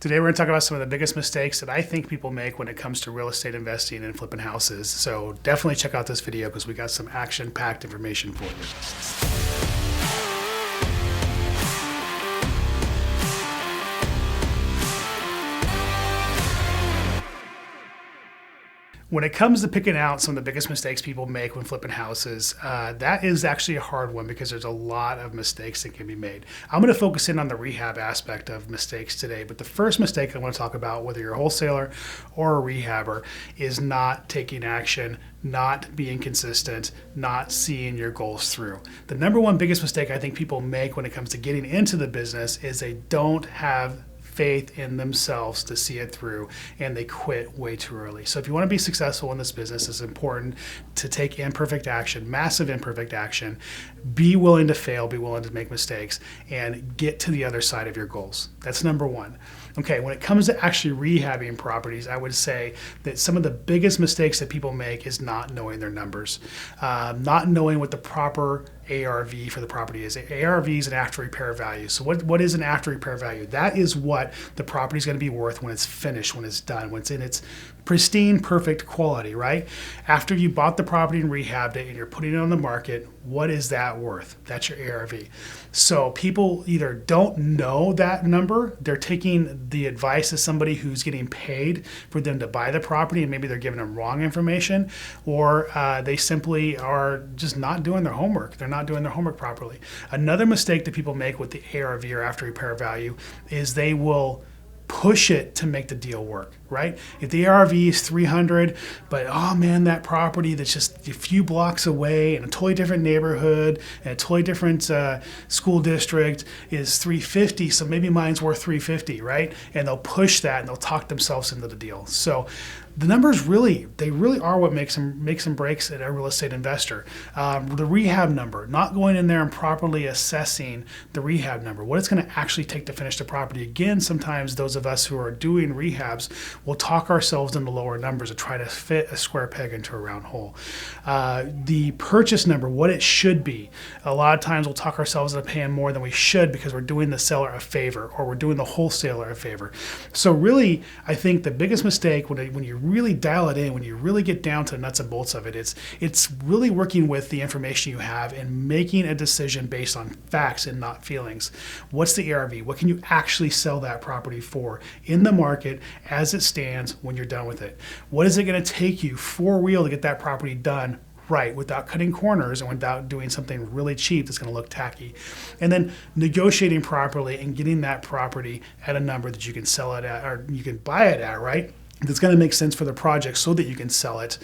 Today we're going to talk about some of the biggest mistakes that I think people make when it comes to real estate investing and flipping houses. So definitely check out this video because we got some action-packed information for you. When it comes to picking out some of the biggest mistakes people make when flipping houses, that is actually a hard one because there's a lot of mistakes that can be made. I'm going to focus in on the rehab aspect of mistakes today, but the first mistake I want to talk about, whether you're a wholesaler or a rehabber, is not taking action, not being consistent, not seeing your goals through. The number one biggest mistake I think people make when it comes to getting into the business is they don't have faith in themselves to see it through, and they quit way too early. So if you want to be successful in this business, it's important to take imperfect action, massive imperfect action, be willing to fail, be willing to make mistakes, and get to the other side of your goals. That's number one. Okay, when it comes to actually rehabbing properties, I would say that some of the biggest mistakes that people make is not knowing their numbers, not knowing what the proper ARV for the property is. ARV is an after repair value. So what is an after repair value? That is what the property is going to be worth when it's finished, when it's done, when it's in its pristine, perfect quality, right? After you bought the property and rehabbed it and you're putting it on the market, what is that worth? That's your ARV. So people either don't know that number, they're taking the advice of somebody who's getting paid for them to buy the property and maybe they're giving them wrong information, or they simply are just not doing their homework. They're not doing their homework properly. Another mistake that people make with the ARV or after repair value is they will push it to make the deal work, right? If the ARV is 300, but oh man, that property that's just a few blocks away in a totally different neighborhood and a totally different school district is 350, so maybe mine's worth 350, right? And they'll push that and they'll talk themselves into the deal. So the numbers really are what makes and breaks at a real estate investor. The rehab number, not going in there and properly assessing the rehab number, what it's going to actually take to finish the property. Again, sometimes those of us who are doing rehabs will talk ourselves into lower numbers to try to fit a square peg into a round hole. The purchase number, what it should be. A lot of times we'll talk ourselves into paying more than we should because we're doing the seller a favor or we're doing the wholesaler a favor. So really, I think the biggest mistake when you really dial it in, when you really get down to the nuts and bolts of it, it's really working with the information you have and making a decision based on facts and not feelings. What's the ARV? What can you actually sell that property for in the market as it stands when you're done with it? What is it going to take you for real to get that property done right, without cutting corners and without doing something really cheap that's going to look tacky? And then negotiating properly and getting that property at a number that you can sell it at or you can buy it at, right? That's going to make sense for the project so that you can sell it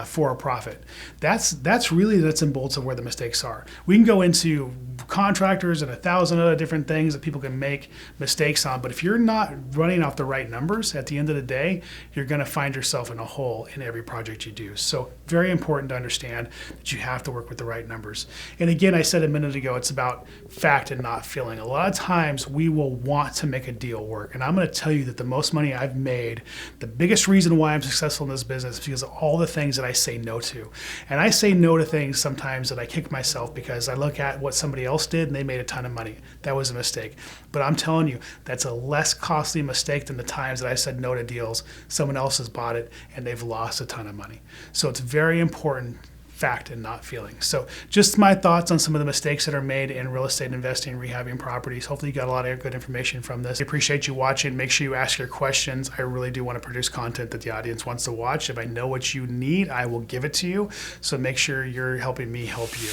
for a profit. That's really the nuts and bolts of where the mistakes are. We can go into contractors and 1,000 other different things that people can make mistakes on, but if you're not running off the right numbers, at the end of the day, you're going to find yourself in a hole in every project you do. So very important to understand that you have to work with the right numbers. And again, I said a minute ago, it's about fact and not feeling. A lot of times we will want to make a deal work, and I'm going to tell you that the most money I've made, the biggest reason why I'm successful in this business is because of all the things that I say no to. And I say no to things sometimes that I kick myself because I look at what somebody else did and they made a ton of money. That was a mistake. But I'm telling you, that's a less costly mistake than the times that I said no to deals. Someone else has bought it and they've lost a ton of money. So it's very important, fact and not feeling. So just my thoughts on some of the mistakes that are made in real estate investing, rehabbing properties. Hopefully you got a lot of good information from this. I appreciate you watching. Make sure you ask your questions. I really do want to produce content that the audience wants to watch. If I know what you need, I will give it to you. So make sure you're helping me help you.